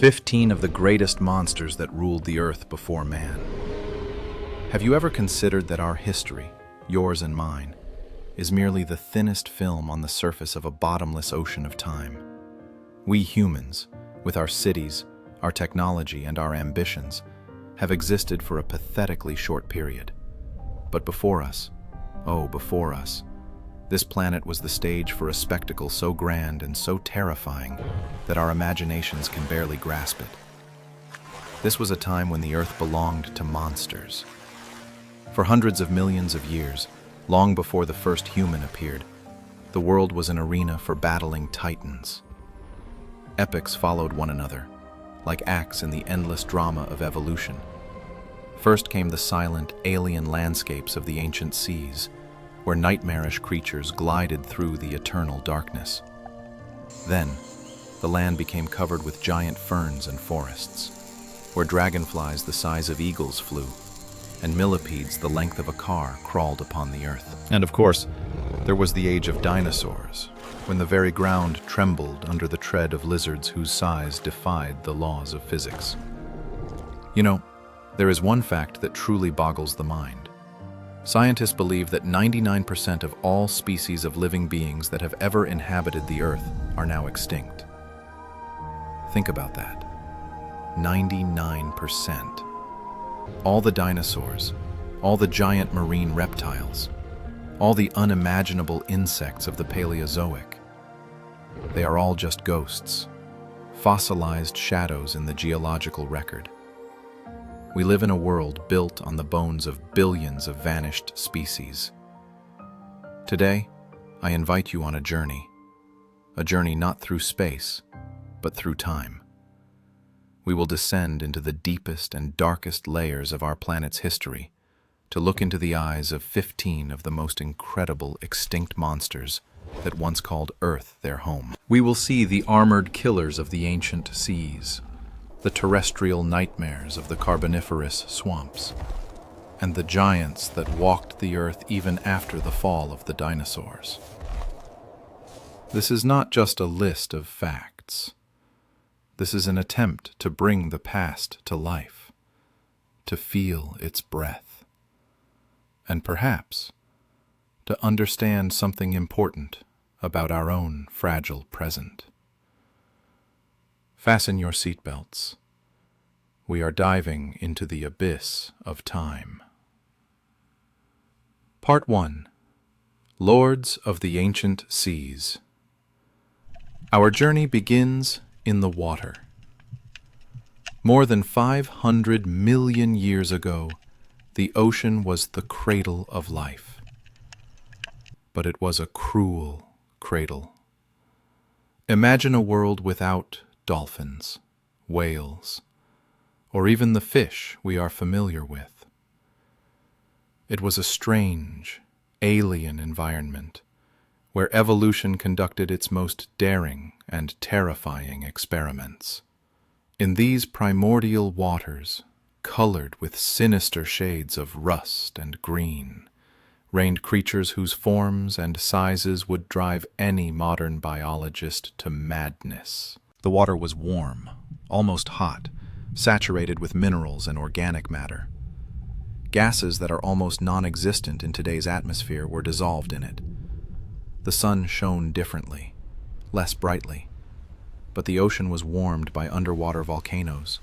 15 of the greatest monsters that ruled the earth before man. Have you ever considered that our history, yours and mine, is merely the thinnest film on the surface of a bottomless ocean of time? We humans, with our cities, our technology, and our ambitions, have existed for a pathetically short period. But before us, before us, this planet was the stage for a spectacle so grand and so terrifying that our imaginations can barely grasp it. This was a time when the earth belonged to monsters. For hundreds of millions of years, long before the first human appeared, the world was an arena for battling titans. Epics followed one another, like acts in the endless drama of evolution. First came the silent, alien landscapes of the ancient seas, where nightmarish creatures glided through the eternal darkness. Then, the land became covered with giant ferns and forests, where dragonflies the size of eagles flew, and millipedes the length of a car crawled upon the earth. And of course, there was the age of dinosaurs, when the very ground trembled under the tread of lizards whose size defied the laws of physics. You know, there is one fact that truly boggles the mind. Scientists believe that 99% of all species of living beings that have ever inhabited the earth are now extinct. Think about that. 99%. All the dinosaurs, all the giant marine reptiles, all the unimaginable insects of the Paleozoic. They are all just ghosts, fossilized shadows in the geological record. We live in a world built on the bones of billions of vanished species. Today, I invite you on a journey not through space, but through time. We will descend into the deepest and darkest layers of our planet's history to look into the eyes of 15 of the most incredible extinct monsters that once called Earth their home. We will see the armored killers of the ancient seas, the terrestrial nightmares of the carboniferous swamps, and the giants that walked the earth even after the fall of the dinosaurs. This is not just a list of facts. This is an attempt to bring the past to life, to feel its breath, and perhaps to understand something important about our own fragile present. Fasten your seatbelts. We are diving into the abyss of time. Part 1. Lords of the Ancient Seas. Our journey begins in the water. More than 500 million years ago, the ocean was the cradle of life. But it was a cruel cradle. Imagine a world without dolphins, whales, or even the fish we are familiar with. It was a strange, alien environment where evolution conducted its most daring and terrifying experiments. In these primordial waters, colored with sinister shades of rust and green, reigned creatures whose forms and sizes would drive any modern biologist to madness. The water was warm, almost hot, saturated with minerals and organic matter. Gases that are almost non-existent in today's atmosphere were dissolved in it. The sun shone differently, less brightly, but the ocean was warmed by underwater volcanoes,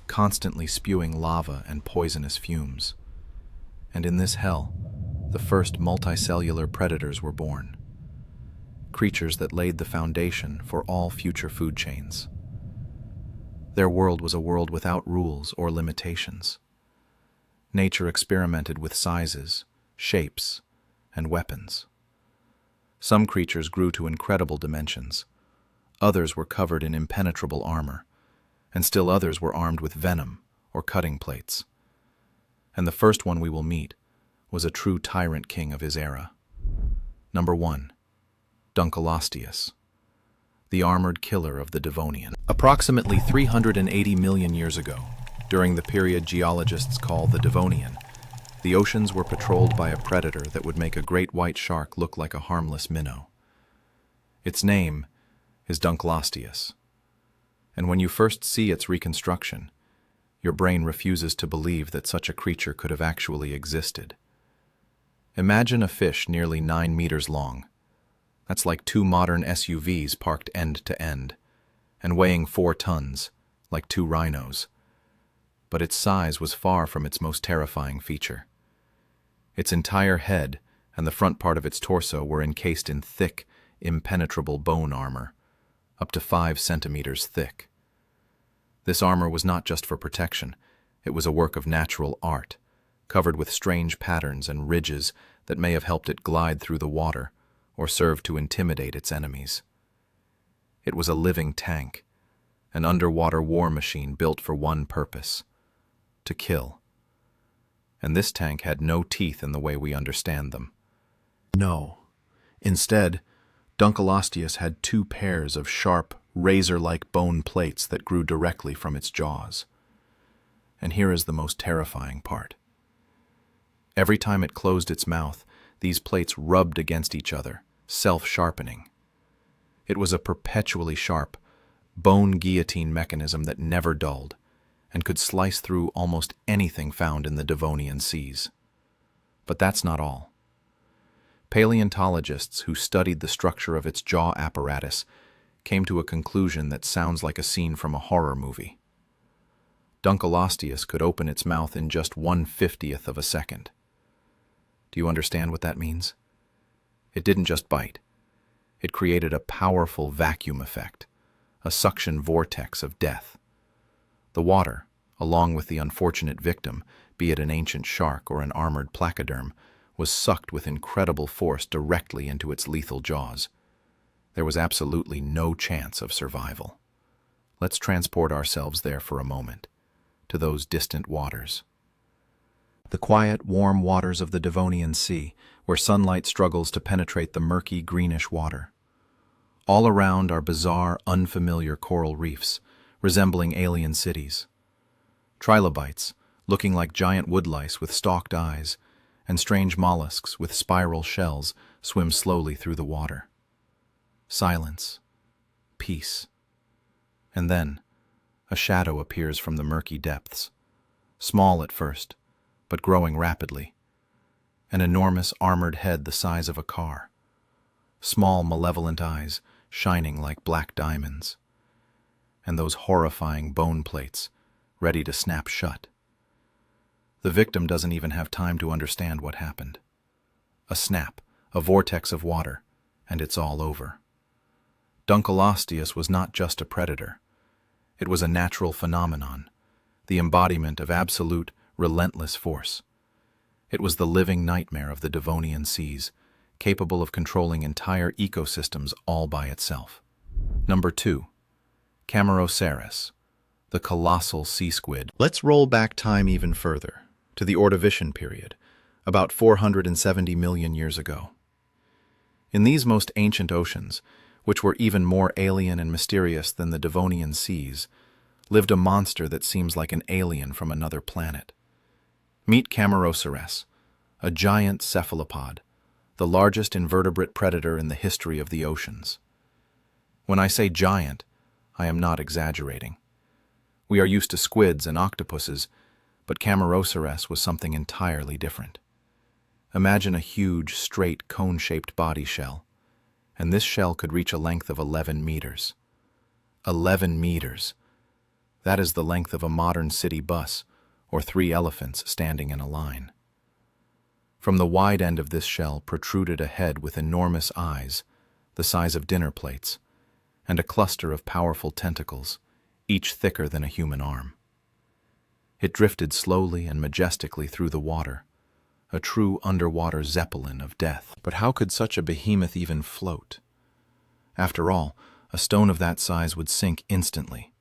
constantly spewing lava and poisonous fumes. And in this hell, the first multicellular predators were born. Creatures that laid the foundation for all future food chains. Their world was a world without rules or limitations. Nature experimented with sizes, shapes, and weapons. Some creatures grew to incredible dimensions. Others were covered in impenetrable armor, and still others were armed with venom or cutting plates. And the first one we will meet was a true tyrant king of his era. Number 1. Dunkleosteus, the armored killer of the Devonian. Approximately 380 million years ago, during the period geologists call the Devonian, the oceans were patrolled by a predator that would make a great white shark look like a harmless minnow. Its name is Dunkleosteus, And when you first see its reconstruction, your brain refuses to believe that such a creature could have actually existed. Imagine a fish nearly 9 meters long. That's like 2 modern SUVs parked end to end, and weighing 4 tons, like 2 rhinos. But its size was far from its most terrifying feature. Its entire head and the front part of its torso were encased in thick, impenetrable bone armor, up to 5 centimeters thick. This armor was not just for protection, it was a work of natural art, covered with strange patterns and ridges that may have helped it glide through the water or served to intimidate its enemies. It was a living tank, an underwater war machine built for one purpose: to kill. And this tank had no teeth in the way we understand them. No. Instead, Dunkleosteus had 2 pairs of sharp, razor-like bone plates that grew directly from its jaws. And here is the most terrifying part. Every time it closed its mouth, these plates rubbed against each other, self-sharpening. It was a perpetually sharp, bone guillotine mechanism that never dulled, and could slice through almost anything found in the Devonian seas. But that's not all. Paleontologists who studied the structure of its jaw apparatus came to a conclusion that sounds like a scene from a horror movie. Dunkleosteus could open its mouth in just 1/50th of a second. Do you understand what that means? It didn't just bite. It created a powerful vacuum effect, a suction vortex of death. The water, along with the unfortunate victim, be it an ancient shark or an armored placoderm, was sucked with incredible force directly into its lethal jaws. There was absolutely no chance of survival. Let's transport ourselves there for a moment, to those distant waters. The quiet, warm waters of the Devonian Sea, where sunlight struggles to penetrate the murky, greenish water. All around are bizarre, unfamiliar coral reefs, resembling alien cities. Trilobites, looking like giant woodlice with stalked eyes, and strange mollusks with spiral shells swim slowly through the water. Silence. Peace. And then, a shadow appears from the murky depths, small at first, but growing rapidly. An enormous armored head the size of a car. Small, malevolent eyes shining like black diamonds. And those horrifying bone plates, ready to snap shut. The victim doesn't even have time to understand what happened. A snap, a vortex of water, and it's all over. Dunkleosteus was not just a predator. It was a natural phenomenon, the embodiment of absolute, relentless force. It was the living nightmare of the Devonian seas, capable of controlling entire ecosystems all by itself. Number 2. Cameroceras, the colossal sea squid. Let's roll back time even further, to the Ordovician period, about 470 million years ago. In these most ancient oceans, which were even more alien and mysterious than the Devonian seas, lived a monster that seems like an alien from another planet. Meet Cameroceras, a giant cephalopod, the largest invertebrate predator in the history of the oceans. When I say giant, I am not exaggerating. We are used to squids and octopuses, but Cameroceras was something entirely different. Imagine a huge, straight, cone-shaped body shell, and this shell could reach a length of 11 meters. 11 meters! That is the length of a modern city bus, or 3 elephants standing in a line. From the wide end of this shell protruded a head with enormous eyes, the size of dinner plates, and a cluster of powerful tentacles, each thicker than a human arm. It drifted slowly and majestically through the water, a true underwater zeppelin of death. But how could such a behemoth even float? After all, a stone of that size would sink instantly.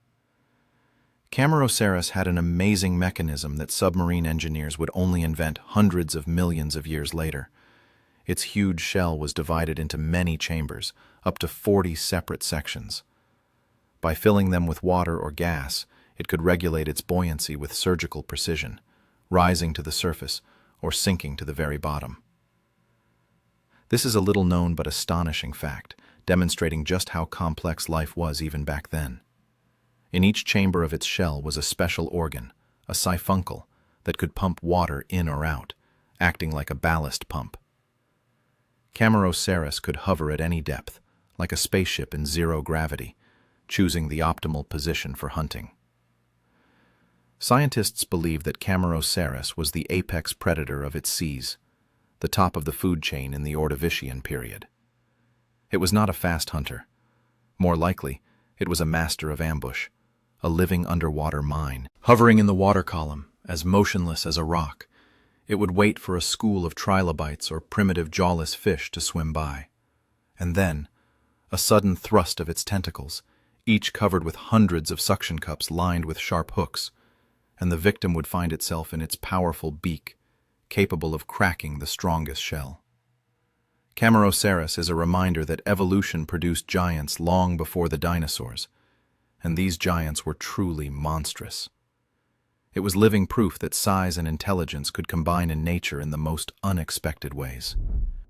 Cameroceras had an amazing mechanism that submarine engineers would only invent hundreds of millions of years later. Its huge shell was divided into many chambers, up to 40 separate sections. By filling them with water or gas, it could regulate its buoyancy with surgical precision, rising to the surface or sinking to the very bottom. This is a little-known but astonishing fact, demonstrating just how complex life was even back then. In each chamber of its shell was a special organ, a siphuncle, that could pump water in or out, acting like a ballast pump. Cameroceras could hover at any depth, like a spaceship in zero gravity, choosing the optimal position for hunting. Scientists believe that Cameroceras was the apex predator of its seas, the top of the food chain in the Ordovician period. It was not a fast hunter. More likely, it was a master of ambush, a living underwater mine. Hovering in the water column, as motionless as a rock, it would wait for a school of trilobites or primitive jawless fish to swim by. And then, a sudden thrust of its tentacles, each covered with hundreds of suction cups lined with sharp hooks, and the victim would find itself in its powerful beak, capable of cracking the strongest shell. Cameroceras is a reminder that evolution produced giants long before the dinosaurs, and these giants were truly monstrous. It was living proof that size and intelligence could combine in nature in the most unexpected ways.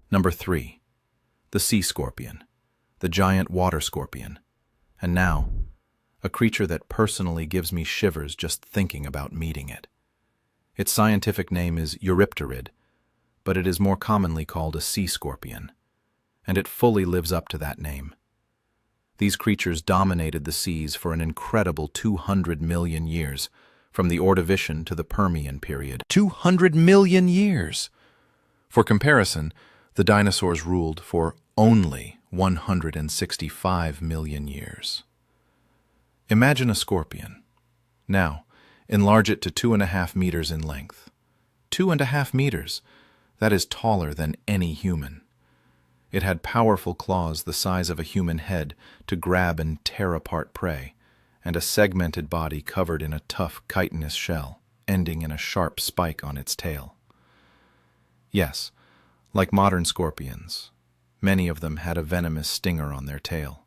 Number 3. The sea scorpion, the giant water scorpion, and now, a creature that personally gives me shivers just thinking about meeting it. Its scientific name is Eurypterid, but it is more commonly called a sea scorpion, and it fully lives up to that name. These creatures dominated the seas for an incredible 200 million years, from the Ordovician to the Permian period. 200 million years! For comparison, the dinosaurs ruled for only 165 million years. Imagine a scorpion. Now, enlarge it to 2.5 meters in length. 2.5 meters! That is taller than any human. It had powerful claws the size of a human head to grab and tear apart prey, and a segmented body covered in a tough chitinous shell, ending in a sharp spike on its tail. Yes, like modern scorpions, many of them had a venomous stinger on their tail.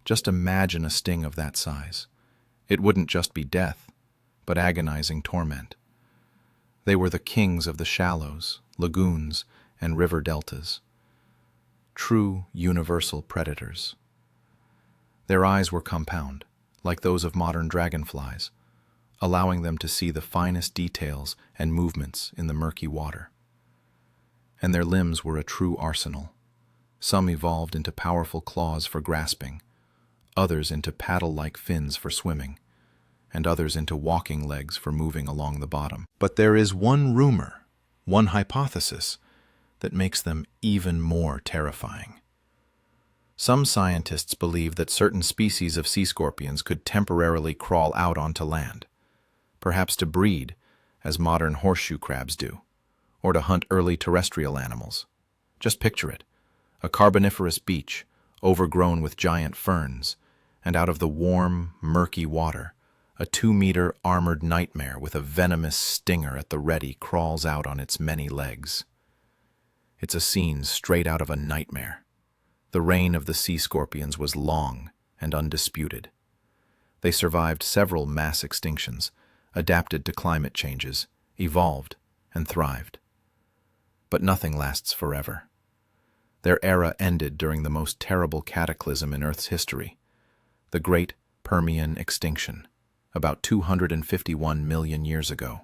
Just imagine a sting of that size. It wouldn't just be death, but agonizing torment. They were the kings of the shallows, lagoons, and river deltas. True universal predators. Their eyes were compound, like those of modern dragonflies, allowing them to see the finest details and movements in the murky water. And their limbs were a true arsenal. Some evolved into powerful claws for grasping, others into paddle-like fins for swimming, and others into walking legs for moving along the bottom. But there is one rumor, one hypothesis, that makes them even more terrifying. Some scientists believe that certain species of sea scorpions could temporarily crawl out onto land, perhaps to breed, as modern horseshoe crabs do, or to hunt early terrestrial animals. Just picture it, a carboniferous beach, overgrown with giant ferns, and out of the warm, murky water, a 2-meter armored nightmare with a venomous stinger at the ready crawls out on its many legs. It's a scene straight out of a nightmare. The reign of the sea scorpions was long and undisputed. They survived several mass extinctions, adapted to climate changes, evolved, and thrived. But nothing lasts forever. Their era ended during the most terrible cataclysm in Earth's history, the Great Permian Extinction, about 251 million years ago.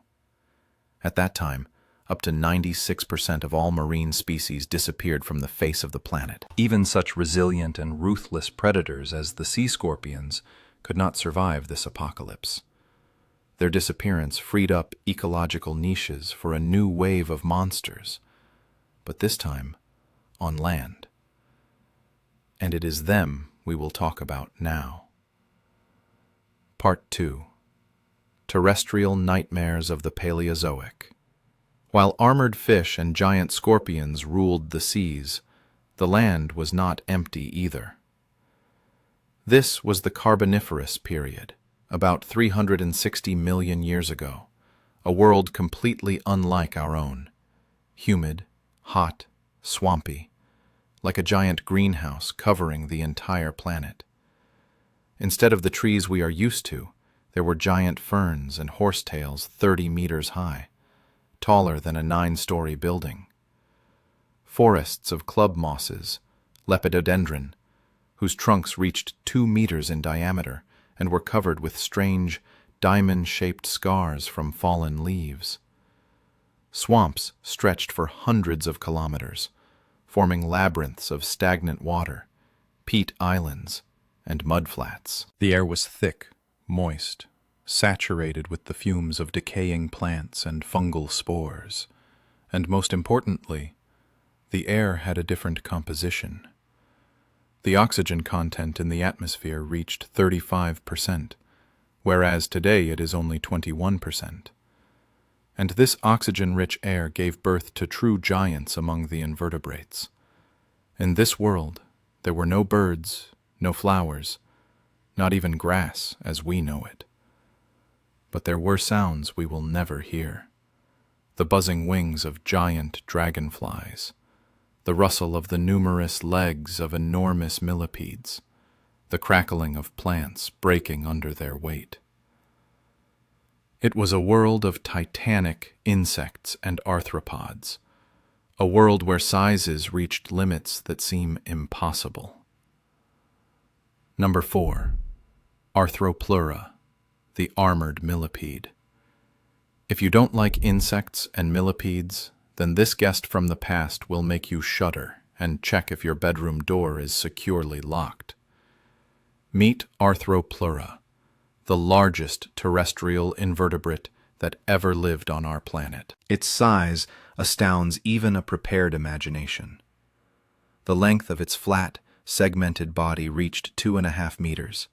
At that time, up to 96% of all marine species disappeared from the face of the planet. Even such resilient and ruthless predators as the sea scorpions could not survive this apocalypse. Their disappearance freed up ecological niches for a new wave of monsters, but this time on land. And it is them we will talk about now. Part 2. Terrestrial Nightmares of the Paleozoic. While armored fish and giant scorpions ruled the seas, the land was not empty either. This was the Carboniferous period, about 360 million years ago, a world completely unlike our own. Humid, hot, swampy, like a giant greenhouse covering the entire planet. Instead of the trees we are used to, there were giant ferns and horsetails 30 meters high, taller than a 9-story building. Forests of club mosses, lepidodendron, whose trunks reached 2 meters in diameter and were covered with strange, diamond-shaped scars from fallen leaves. Swamps stretched for hundreds of kilometers, forming labyrinths of stagnant water, peat islands, and mudflats. The air was thick, moist, saturated with the fumes of decaying plants and fungal spores, and most importantly, the air had a different composition. The oxygen content in the atmosphere reached 35%, whereas today it is only 21%. And this oxygen-rich air gave birth to true giants among the invertebrates. In this world, there were no birds, no flowers, not even grass as we know it. But there were sounds we will never hear. The buzzing wings of giant dragonflies, the rustle of the numerous legs of enormous millipedes, the crackling of plants breaking under their weight. It was a world of titanic insects and arthropods, a world where sizes reached limits that seem impossible. Number 4. Arthropleura, the armored millipede. If you don't like insects and millipedes, then this guest from the past will make you shudder and check if your bedroom door is securely locked. Meet Arthropleura, the largest terrestrial invertebrate that ever lived on our planet. Its size astounds even a prepared imagination. The length of its flat, segmented body reached 2.5 meters,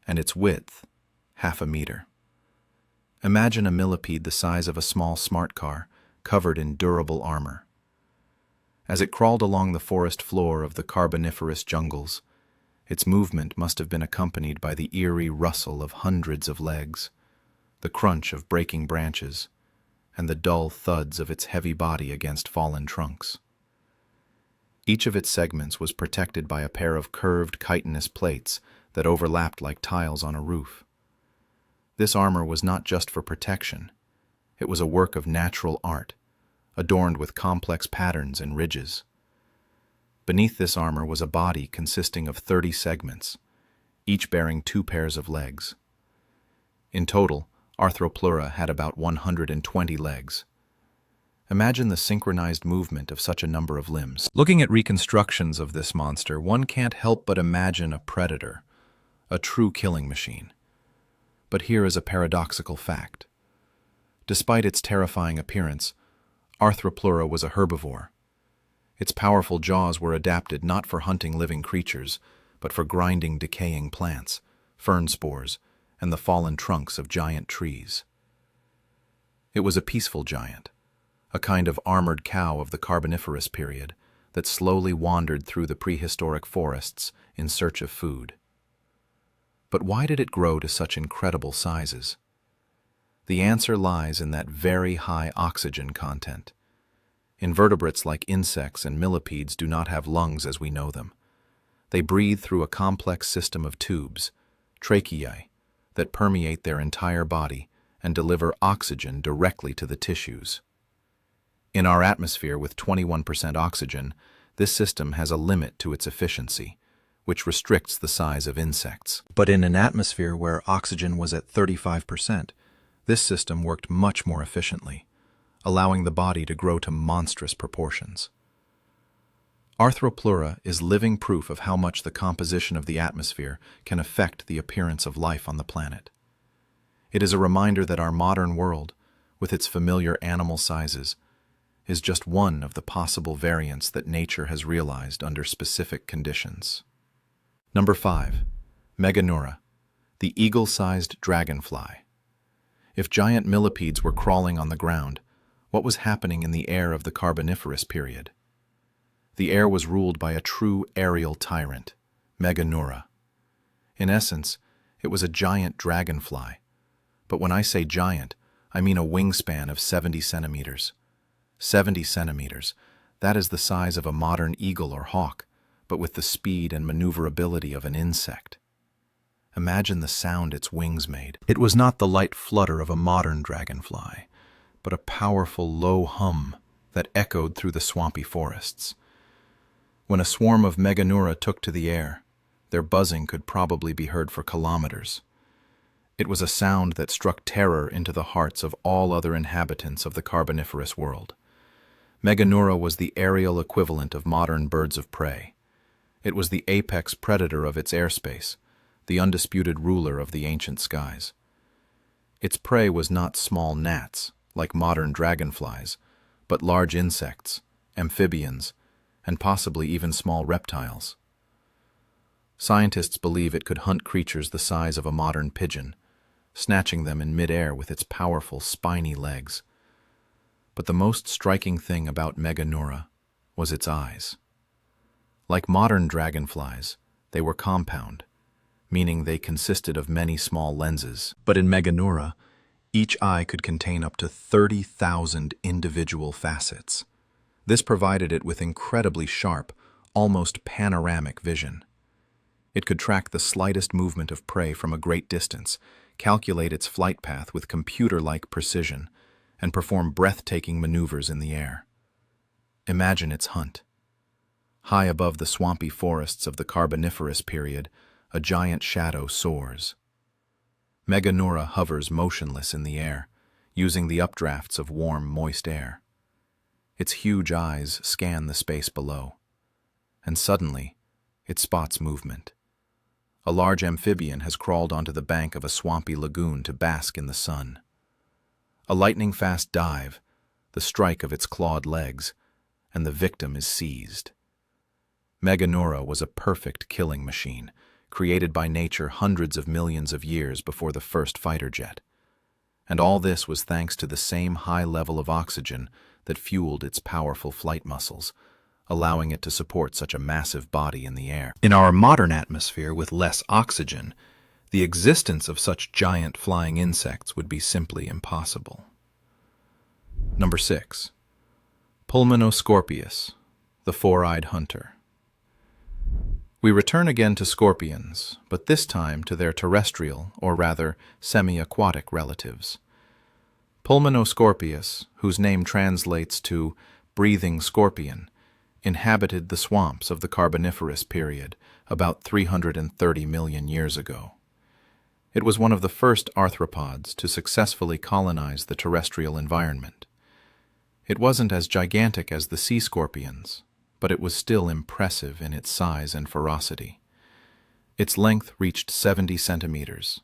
and its width, 0.5 meter. Imagine a millipede the size of a small smart car, covered in durable armor. As it crawled along the forest floor of the Carboniferous jungles, its movement must have been accompanied by the eerie rustle of hundreds of legs, the crunch of breaking branches, and the dull thuds of its heavy body against fallen trunks. Each of its segments was protected by a pair of curved chitinous plates that overlapped like tiles on a roof. This armor was not just for protection. It was a work of natural art, adorned with complex patterns and ridges. Beneath this armor was a body consisting of 30 segments, each bearing 2 pairs of legs. In total, Arthropleura had about 120 legs. Imagine the synchronized movement of such a number of limbs. Looking at reconstructions of this monster, one can't help but imagine a predator, a true killing machine. But here is a paradoxical fact. Despite its terrifying appearance, Arthropleura was a herbivore. Its powerful jaws were adapted not for hunting living creatures, but for grinding decaying plants, fern spores, and the fallen trunks of giant trees. It was a peaceful giant, a kind of armored cow of the Carboniferous period that slowly wandered through the prehistoric forests in search of food. But why did it grow to such incredible sizes? The answer lies in that very high oxygen content. Invertebrates like insects and millipedes do not have lungs as we know them. They breathe through a complex system of tubes, tracheae, that permeate their entire body and deliver oxygen directly to the tissues. In our atmosphere with 21% oxygen, this system has a limit to its efficiency, which restricts the size of insects. But in an atmosphere where oxygen was at 35%, this system worked much more efficiently, allowing the body to grow to monstrous proportions. Arthropleura is living proof of how much the composition of the atmosphere can affect the appearance of life on the planet. It is a reminder that our modern world, with its familiar animal sizes, is just one of the possible variants that nature has realized under specific conditions. Number 5. Meganeura, the eagle-sized dragonfly. If giant millipedes were crawling on the ground, what was happening in the air of the Carboniferous period? The air was ruled by a true aerial tyrant, Meganeura. In essence, it was a giant dragonfly. But when I say giant, I mean a wingspan of 70 centimeters. 70 centimeters, that is the size of a modern eagle or hawk, but with the speed and maneuverability of an insect. Imagine the sound its wings made. It was not the light flutter of a modern dragonfly, but a powerful low hum that echoed through the swampy forests. When a swarm of Meganeura took to the air, their buzzing could probably be heard for kilometers, It was a sound that struck terror into the hearts of all other inhabitants of the Carboniferous world. Meganeura was the aerial equivalent of modern birds of prey. It was the apex predator of its airspace, the undisputed ruler of the ancient skies. Its prey was not small gnats, like modern dragonflies, but large insects, amphibians, and possibly even small reptiles. Scientists believe it could hunt creatures the size of a modern pigeon, snatching them in midair with its powerful, spiny legs. But the most striking thing about Meganeura was its eyes. Like modern dragonflies, they were compound, meaning they consisted of many small lenses. But in Meganeura, each eye could contain up to 30,000 individual facets. This provided it with incredibly sharp, almost panoramic vision. It could track the slightest movement of prey from a great distance, calculate its flight path with computer-like precision, and perform breathtaking maneuvers in the air. Imagine its hunt. High above the swampy forests of the Carboniferous period, a giant shadow soars. Meganeura hovers motionless in the air, using the updrafts of warm, moist air. Its huge eyes scan the space below, and suddenly, it spots movement. A large amphibian has crawled onto the bank of a swampy lagoon to bask in the sun. A lightning-fast dive, the strike of its clawed legs, and the victim is seized. Meganeura was a perfect killing machine, created by nature hundreds of millions of years before the first fighter jet. And all this was thanks to the same high level of oxygen that fueled its powerful flight muscles, allowing it to support such a massive body in the air. In our modern atmosphere with less oxygen, the existence of such giant flying insects would be simply impossible. Number 6. Pulmonoscorpius, the four-eyed hunter. We return again to scorpions, but this time to their terrestrial, or rather semi-aquatic relatives. Pulmonoscorpius, whose name translates to breathing scorpion, inhabited the swamps of the Carboniferous period about 330 million years ago. It was one of the first arthropods to successfully colonize the terrestrial environment. It wasn't as gigantic as the sea scorpions, but it was still impressive in its size and ferocity. Its length reached 70 centimeters.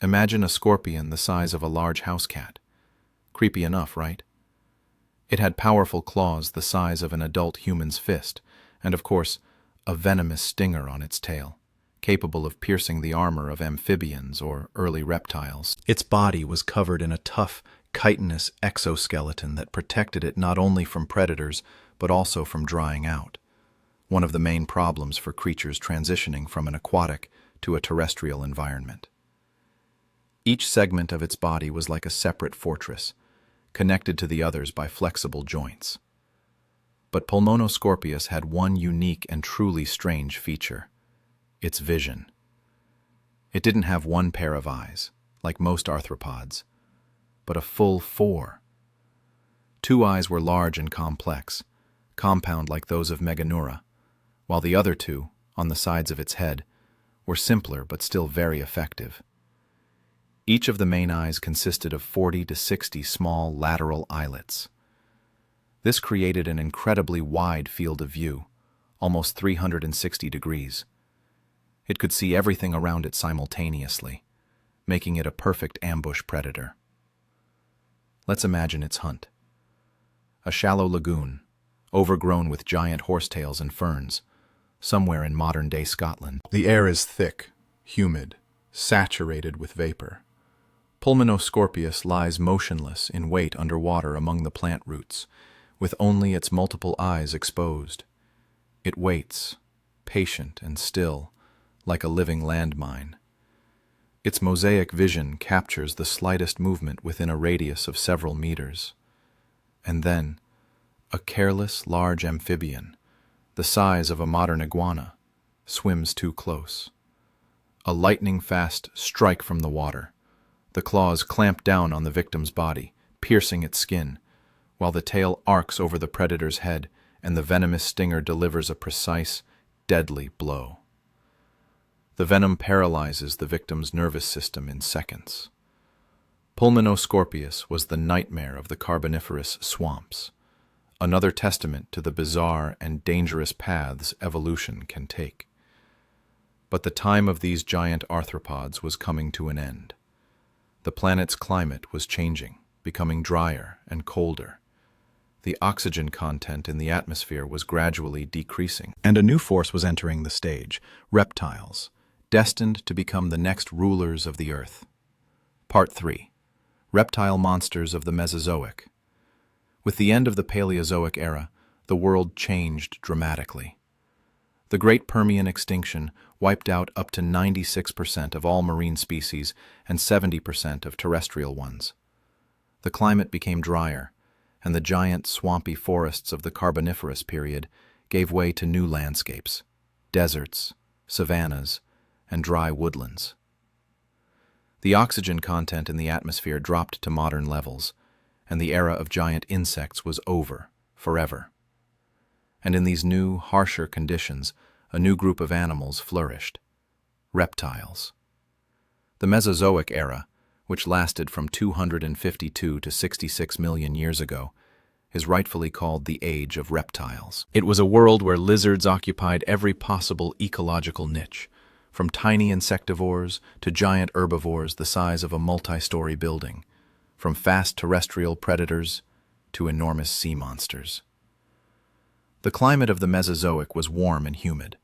Imagine a scorpion the size of a large house cat. Creepy enough, right? It had powerful claws the size of an adult human's fist, and of course, a venomous stinger on its tail, capable of piercing the armor of amphibians or early reptiles. Its body was covered in a tough, chitinous exoskeleton that protected it not only from predators, but also from drying out, one of the main problems for creatures transitioning from an aquatic to a terrestrial environment. Each segment of its body was like a separate fortress, connected to the others by flexible joints. But Pulmonoscorpius had one unique and truly strange feature: its vision. It didn't have one pair of eyes, like most arthropods, but a full 4. 2 eyes were large and complex, compound like those of Meganeura, while the other 2, on the sides of its head, were simpler but still very effective. Each of the main eyes consisted of 40 to 60 small lateral eyelets. This created an incredibly wide field of view, almost 360 degrees. It could see everything around it simultaneously, making it a perfect ambush predator. Let's imagine its hunt. A shallow lagoon, overgrown with giant horsetails and ferns, somewhere in modern-day Scotland. The air is thick, humid, saturated with vapor. Pulmonoscorpius lies motionless in wait underwater among the plant roots, with only its multiple eyes exposed. It waits, patient and still, like a living landmine. Its mosaic vision captures the slightest movement within a radius of several meters. And then, a careless, large amphibian, the size of a modern iguana, swims too close. A lightning-fast strike from the water. The claws clamp down on the victim's body, piercing its skin, while the tail arcs over the predator's head and the venomous stinger delivers a precise, deadly blow. The venom paralyzes the victim's nervous system in seconds. Pulmonoscorpius was the nightmare of the Carboniferous swamps, another testament to the bizarre and dangerous paths evolution can take. But the time of these giant arthropods was coming to an end. The planet's climate was changing, becoming drier and colder. The oxygen content in the atmosphere was gradually decreasing, and a new force was entering the stage: reptiles, destined to become the next rulers of the Earth. Part 3. Reptile-Monsters of the Mesozoic. With the end of the Paleozoic era, the world changed dramatically. The Great Permian extinction wiped out up to 96% of all marine species and 70% of terrestrial ones. The climate became drier, and the giant swampy forests of the Carboniferous period gave way to new landscapes: deserts, savannas, and dry woodlands. The oxygen content in the atmosphere dropped to modern levels, and the era of giant insects was over forever. And in these new, harsher conditions, a new group of animals flourished: reptiles. The Mesozoic era, which lasted from 252 to 66 million years ago, is rightfully called the Age of Reptiles. It was a world where lizards occupied every possible ecological niche, from tiny insectivores to giant herbivores the size of a multi-story building, from fast terrestrial predators to enormous sea monsters. The climate of the Mesozoic was warm and humid.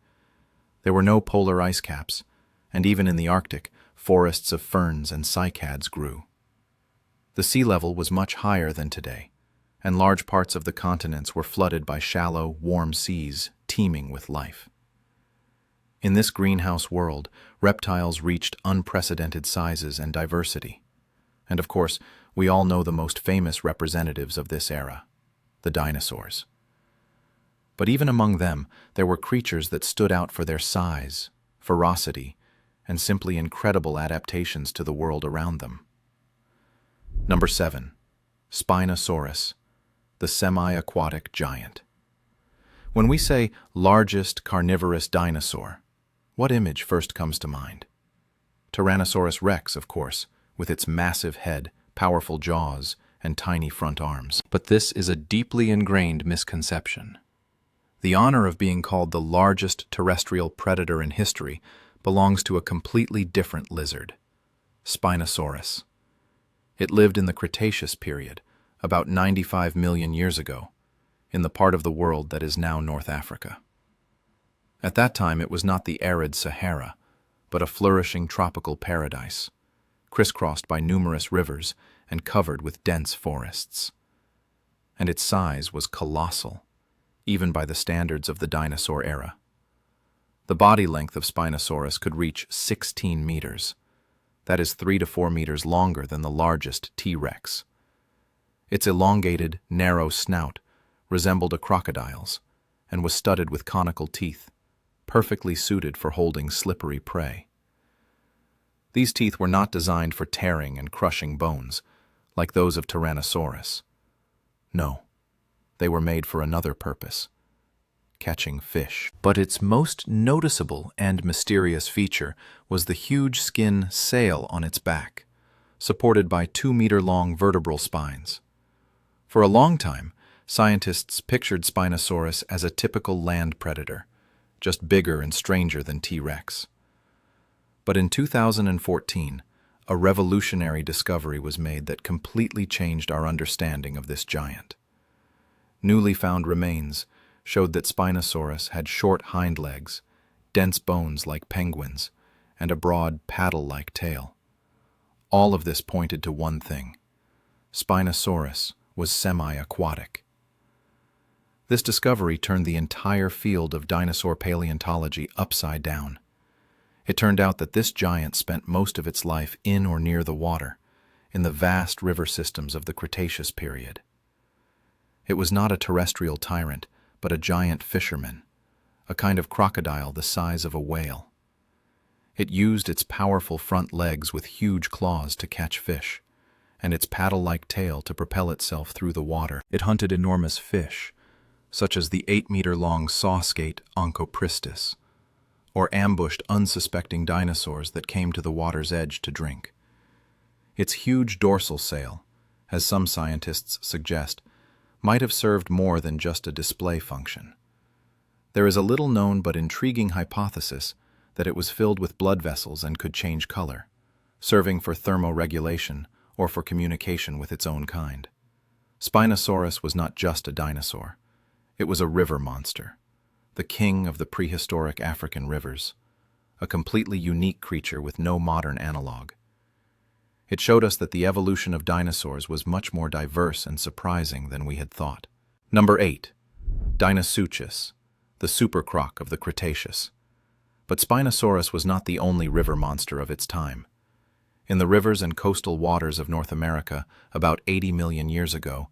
There were no polar ice caps, and even in the Arctic, forests of ferns and cycads grew. The sea level was much higher than today, and large parts of the continents were flooded by shallow, warm seas teeming with life. In this greenhouse world, reptiles reached unprecedented sizes and diversity. And of course, we all know the most famous representatives of this era: the dinosaurs. But even among them, there were creatures that stood out for their size, ferocity, and simply incredible adaptations to the world around them. Number 7. Spinosaurus, the semi-aquatic giant. When we say largest carnivorous dinosaur, what image first comes to mind? Tyrannosaurus rex, of course, with its massive head, powerful jaws, and tiny front arms. But this is a deeply ingrained misconception. The honor of being called the largest terrestrial predator in history belongs to a completely different lizard: Spinosaurus. It lived in the Cretaceous period, about 95 million years ago, in the part of the world that is now North Africa. At that time, it was not the arid Sahara, but a flourishing tropical paradise, crisscrossed by numerous rivers and covered with dense forests. And its size was colossal, even by the standards of the dinosaur era. The body length of Spinosaurus could reach 16 meters. That is 3 to 4 meters longer than the largest T-Rex. Its elongated, narrow snout resembled a crocodile's and was studded with conical teeth, perfectly suited for holding slippery prey. These teeth were not designed for tearing and crushing bones, like those of Tyrannosaurus. No, they were made for another purpose: catching fish. But its most noticeable and mysterious feature was the huge skin sail on its back, supported by 2-meter-long vertebral spines. For a long time, scientists pictured Spinosaurus as a typical land predator, just bigger and stranger than T-Rex. But in 2014, a revolutionary discovery was made that completely changed our understanding of this giant. Newly found remains showed that Spinosaurus had short hind legs, dense bones like penguins, and a broad paddle-like tail. All of this pointed to one thing: Spinosaurus was semi-aquatic. This discovery turned the entire field of dinosaur paleontology upside down. It turned out that this giant spent most of its life in or near the water, in the vast river systems of the Cretaceous period. It was not a terrestrial tyrant, but a giant fisherman, a kind of crocodile the size of a whale. It used its powerful front legs with huge claws to catch fish, and its paddle-like tail to propel itself through the water. It hunted enormous fish, such as the 8-meter-long saw skate Onchopristis, or ambushed unsuspecting dinosaurs that came to the water's edge to drink. Its huge dorsal sail, as some scientists suggest, might have served more than just a display function. There is a little-known but intriguing hypothesis that it was filled with blood vessels and could change color, serving for thermoregulation or for communication with its own kind. Spinosaurus was not just a dinosaur. It was a river monster, the king of the prehistoric African rivers, a completely unique creature with no modern analog. It showed us that the evolution of dinosaurs was much more diverse and surprising than we had thought. Number 8. Deinosuchus, the supercroc of the Cretaceous. But Spinosaurus was not the only river monster of its time. In the rivers and coastal waters of North America, about 80 million years ago,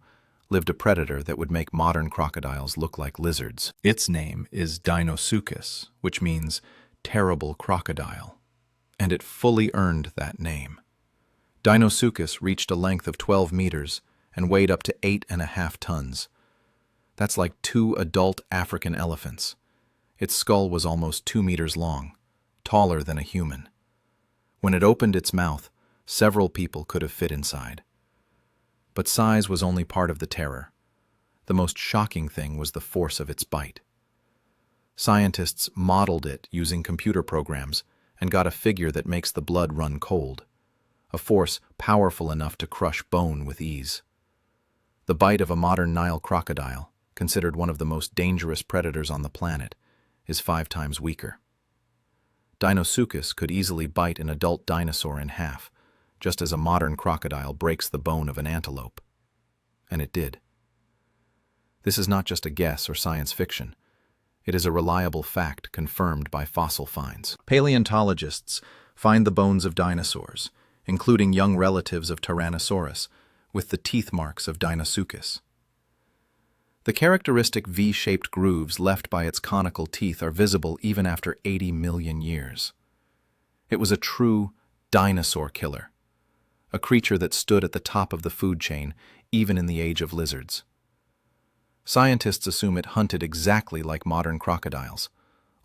lived a predator that would make modern crocodiles look like lizards. Its name is Deinosuchus, which means terrible crocodile, and it fully earned that name. Deinosuchus reached a length of 12 meters and weighed up to 8.5 tons. That's like 2 adult African elephants. Its skull was almost 2 meters long, taller than a human. When it opened its mouth, several people could have fit inside. But size was only part of the terror. The most shocking thing was the force of its bite. Scientists modeled it using computer programs and got a figure that makes the blood run cold, a force powerful enough to crush bone with ease. The bite of a modern Nile crocodile, considered one of the most dangerous predators on the planet, is 5 times weaker. Deinosuchus could easily bite an adult dinosaur in half, just as a modern crocodile breaks the bone of an antelope. And it did. This is not just a guess or science fiction. It is a reliable fact confirmed by fossil finds. Paleontologists find the bones of dinosaurs, including young relatives of Tyrannosaurus, with the teeth marks of Deinosuchus. The characteristic V-shaped grooves left by its conical teeth are visible even after 80 million years. It was a true dinosaur killer, a creature that stood at the top of the food chain even in the age of lizards. Scientists assume it hunted exactly like modern crocodiles,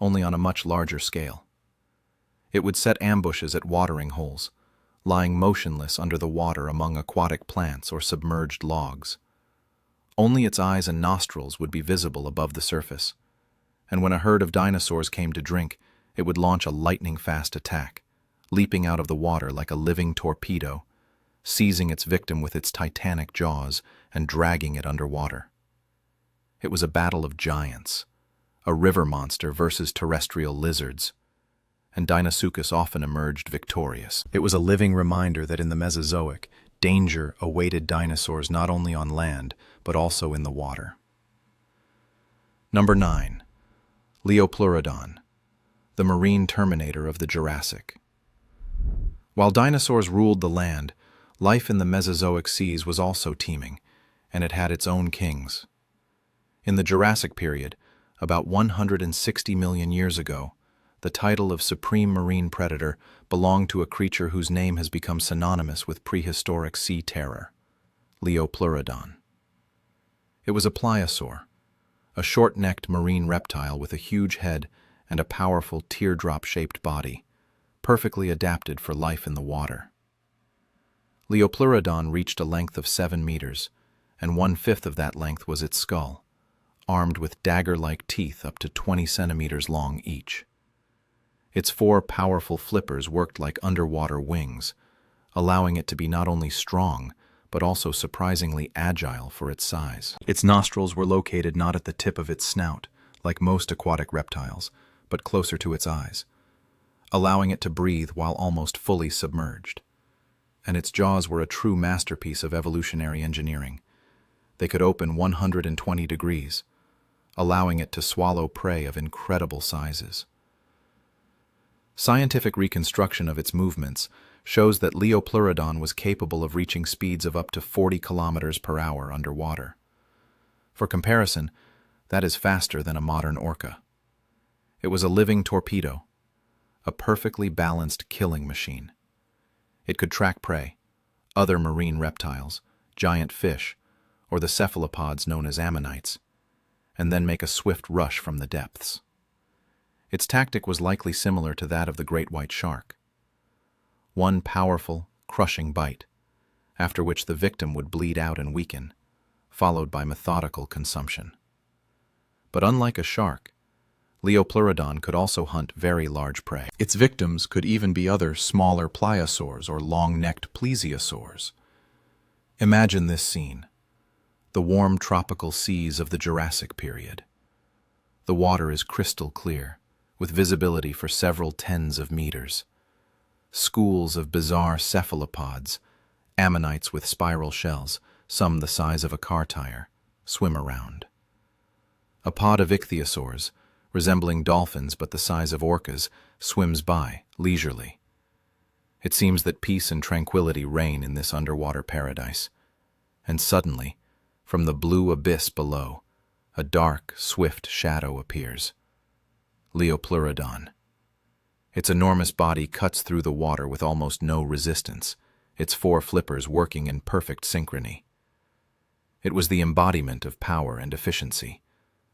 only on a much larger scale. It would set ambushes at watering holes, lying motionless under the water among aquatic plants or submerged logs. Only its eyes and nostrils would be visible above the surface, and when a herd of dinosaurs came to drink, it would launch a lightning-fast attack, leaping out of the water like a living torpedo, seizing its victim with its titanic jaws and dragging it underwater. It was a battle of giants, a river monster versus terrestrial lizards, and Deinosuchus often emerged victorious. It was a living reminder that in the Mesozoic, danger awaited dinosaurs not only on land, but also in the water. Number 9. Liopleurodon, the marine terminator of the Jurassic. While dinosaurs ruled the land, life in the Mesozoic seas was also teeming, and it had its own kings. In the Jurassic period, about 160 million years ago, the title of supreme marine predator belonged to a creature whose name has become synonymous with prehistoric sea terror, Liopleurodon. It was a pliosaur, a short-necked marine reptile with a huge head and a powerful teardrop-shaped body, perfectly adapted for life in the water. Liopleurodon reached a length of 7 meters, and 1/5 of that length was its skull, armed with dagger-like teeth up to 20 centimeters long each. Its 4 powerful flippers worked like underwater wings, allowing it to be not only strong, but also surprisingly agile for its size. Its nostrils were located not at the tip of its snout, like most aquatic reptiles, but closer to its eyes, allowing it to breathe while almost fully submerged. And its jaws were a true masterpiece of evolutionary engineering. They could open 120 degrees, allowing it to swallow prey of incredible sizes. Scientific reconstruction of its movements shows that Liopleurodon was capable of reaching speeds of up to 40 kilometers per hour underwater. For comparison, that is faster than a modern orca. It was a living torpedo, a perfectly balanced killing machine. It could track prey, other marine reptiles, giant fish, or the cephalopods known as ammonites, and then make a swift rush from the depths. Its tactic was likely similar to that of the great white shark. One powerful, crushing bite, after which the victim would bleed out and weaken, followed by methodical consumption. But unlike a shark, Liopleurodon could also hunt very large prey. Its victims could even be other smaller pliosaurs or long-necked plesiosaurs. Imagine this scene: the warm tropical seas of the Jurassic period. The water is crystal clear, with visibility for several tens of meters. Schools of bizarre cephalopods, ammonites with spiral shells, some the size of a car tire, swim around. A pod of ichthyosaurs, resembling dolphins but the size of orcas, swims by, leisurely. It seems that peace and tranquility reign in this underwater paradise. And suddenly, from the blue abyss below, a dark, swift shadow appears. Liopleurodon. Its enormous body cuts through the water with almost no resistance, its four flippers working in perfect synchrony. It was the embodiment of power and efficiency,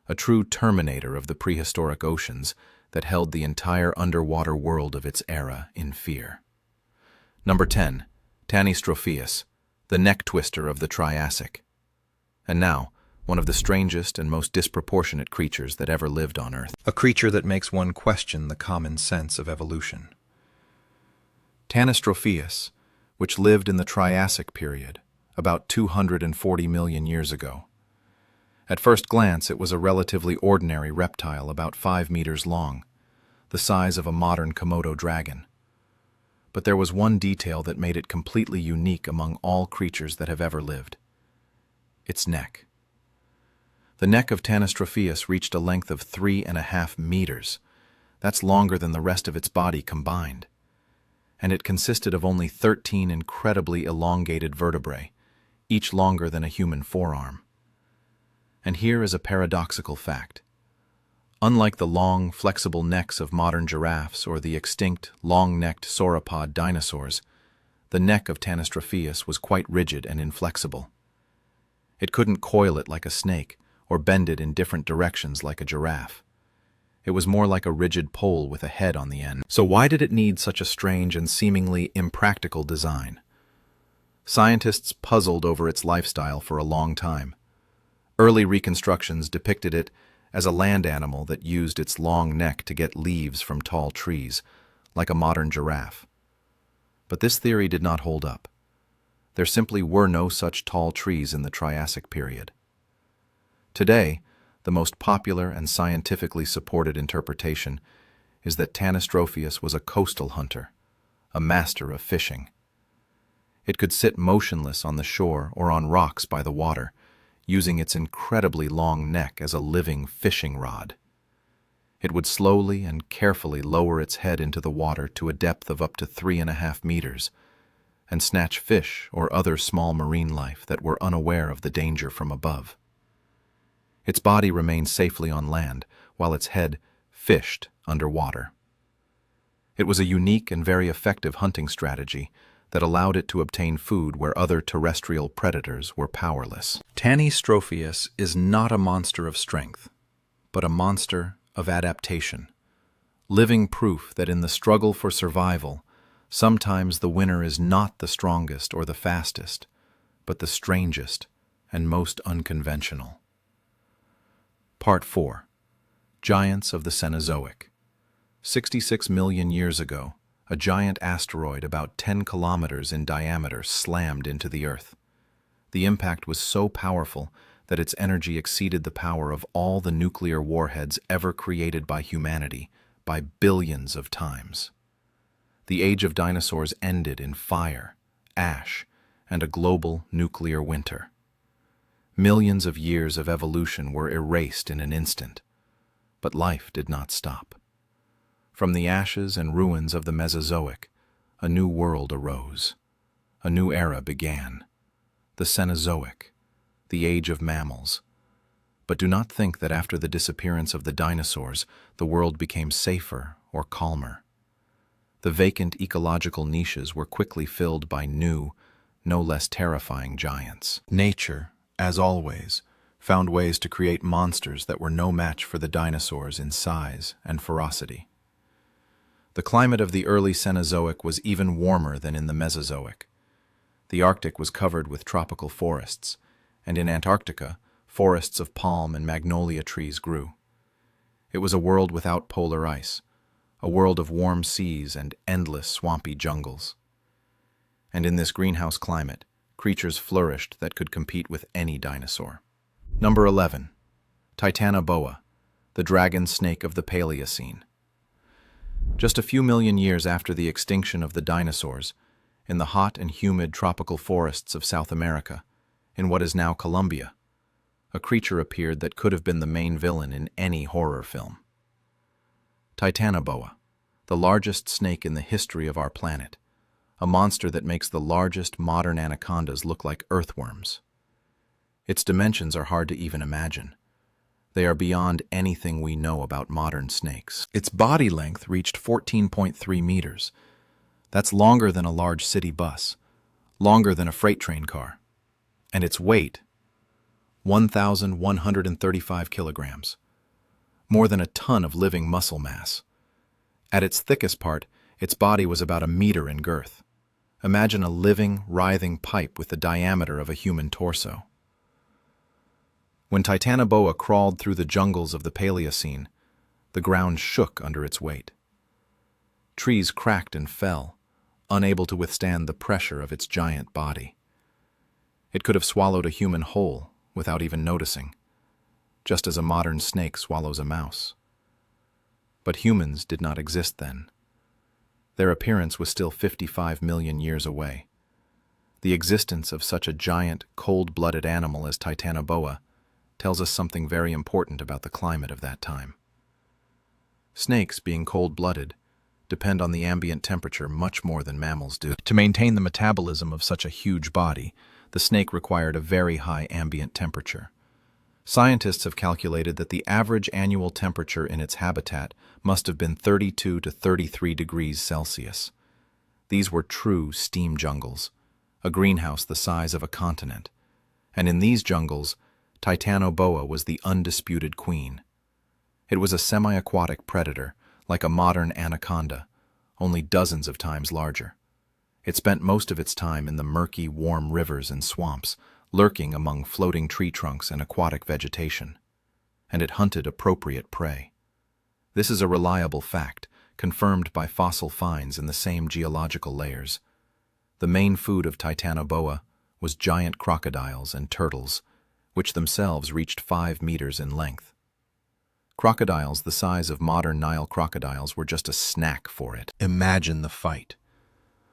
a true terminator of the prehistoric oceans that held the entire underwater world of its era in fear. Number 10. Tanystropheus, the neck twister of the Triassic. And now, one of the strangest and most disproportionate creatures that ever lived on Earth. A creature that makes one question the common sense of evolution. Tanystropheus, which lived in the Triassic period, about 240 million years ago. At first glance, it was a relatively ordinary reptile about 5 meters long, the size of a modern Komodo dragon. But there was one detail that made it completely unique among all creatures that have ever lived: its neck. The neck of Tanystropheus reached a length of 3.5 meters. That's longer than the rest of its body combined. And it consisted of only 13 incredibly elongated vertebrae, each longer than a human forearm. And here is a paradoxical fact. Unlike the long, flexible necks of modern giraffes or the extinct, long-necked sauropod dinosaurs, the neck of Tanystropheus was quite rigid and inflexible. It couldn't coil it like a snake or bend it in different directions like a giraffe. It was more like a rigid pole with a head on the end. So why did it need such a strange and seemingly impractical design? Scientists puzzled over its lifestyle for a long time. Early reconstructions depicted it as a land animal that used its long neck to get leaves from tall trees, like a modern giraffe. But this theory did not hold up. There simply were no such tall trees in the Triassic period. Today, the most popular and scientifically supported interpretation is that Tanystropheus was a coastal hunter, a master of fishing. It could sit motionless on the shore or on rocks by the water, using its incredibly long neck as a living fishing rod. It would slowly and carefully lower its head into the water to a depth of up to 3.5 meters and snatch fish or other small marine life that were unaware of the danger from above. Its body remained safely on land, while its head fished underwater. It was a unique and very effective hunting strategy that allowed it to obtain food where other terrestrial predators were powerless. Tanystropheus is not a monster of strength, but a monster of adaptation, living proof that in the struggle for survival, sometimes the winner is not the strongest or the fastest, but the strangest and most unconventional. Part 4. Giants of the Cenozoic. 66 million years ago, a giant asteroid about 10 kilometers in diameter slammed into the Earth. The impact was so powerful that its energy exceeded the power of all the nuclear warheads ever created by humanity by billions of times. The age of dinosaurs ended in fire, ash, and a global nuclear winter. Millions of years of evolution were erased in an instant, but life did not stop. From the ashes and ruins of the Mesozoic, a new world arose. A new era began, the Cenozoic, the age of mammals. But do not think that after the disappearance of the dinosaurs, the world became safer or calmer. The vacant ecological niches were quickly filled by new, no less terrifying giants. Nature, as always, found ways to create monsters that were no match for the dinosaurs in size and ferocity. The climate of the early Cenozoic was even warmer than in the Mesozoic. The Arctic was covered with tropical forests, and in Antarctica, forests of palm and magnolia trees grew. It was a world without polar ice, a world of warm seas and endless swampy jungles. And in this greenhouse climate, creatures flourished that could compete with any dinosaur. Number 11. Titanoboa, the dragon snake of the Paleocene. Just a few million years after the extinction of the dinosaurs, in the hot and humid tropical forests of South America, in what is now Colombia, a creature appeared that could have been the main villain in any horror film. Titanoboa, the largest snake in the history of our planet, a monster that makes the largest modern anacondas look like earthworms. Its dimensions are hard to even imagine. They are beyond anything we know about modern snakes. Its body length reached 14.3 meters. That's longer than a large city bus, longer than a freight train car. And its weight, 1,135 kilograms, more than a ton of living muscle mass. At its thickest part, its body was about a meter in girth. Imagine a living, writhing pipe with the diameter of a human torso. When Titanoboa crawled through the jungles of the Paleocene, the ground shook under its weight. Trees cracked and fell, unable to withstand the pressure of its giant body. It could have swallowed a human whole without even noticing, just as a modern snake swallows a mouse. But humans did not exist then. Their appearance was still 55 million years away. The existence of such a giant, cold-blooded animal as Titanoboa tells us something very important about the climate of that time. Snakes, being cold-blooded, depend on the ambient temperature much more than mammals do. To maintain the metabolism of such a huge body, the snake required a very high ambient temperature. Scientists have calculated that the average annual temperature in its habitat must have been 32 to 33 degrees Celsius. These were true steam jungles, a greenhouse the size of a continent. And in these jungles, Titanoboa was the undisputed queen. It was a semi-aquatic predator, like a modern anaconda, only dozens of times larger. It spent most of its time in the murky, warm rivers and swamps, lurking among floating tree trunks and aquatic vegetation. And it hunted appropriate prey. This is a reliable fact, confirmed by fossil finds in the same geological layers. The main food of Titanoboa was giant crocodiles and turtles, which themselves reached 5 meters in length. Crocodiles the size of modern Nile crocodiles were just a snack for it. Imagine the fight.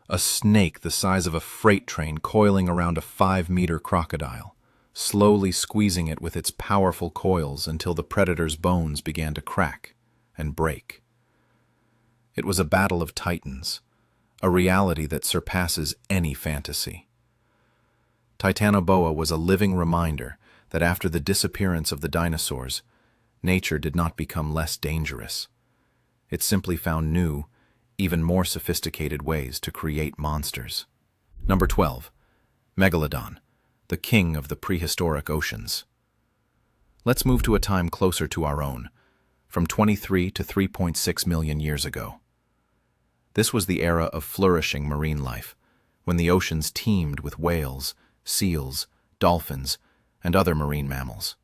A snake the size of a freight train coiling around a 5-meter crocodile, slowly squeezing it with its powerful coils until the predator's bones began to crack and break. It was a battle of titans, a reality that surpasses any fantasy. Titanoboa was a living reminder that after the disappearance of the dinosaurs, nature did not become less dangerous. It simply found new, even more sophisticated ways to create monsters. Number 12. Megalodon, the king of the prehistoric oceans. Let's move to a time closer to our own, from 23 to 3.6 million years ago. This was the era of flourishing marine life, when the oceans teemed with whales, seals, dolphins, and other marine mammals.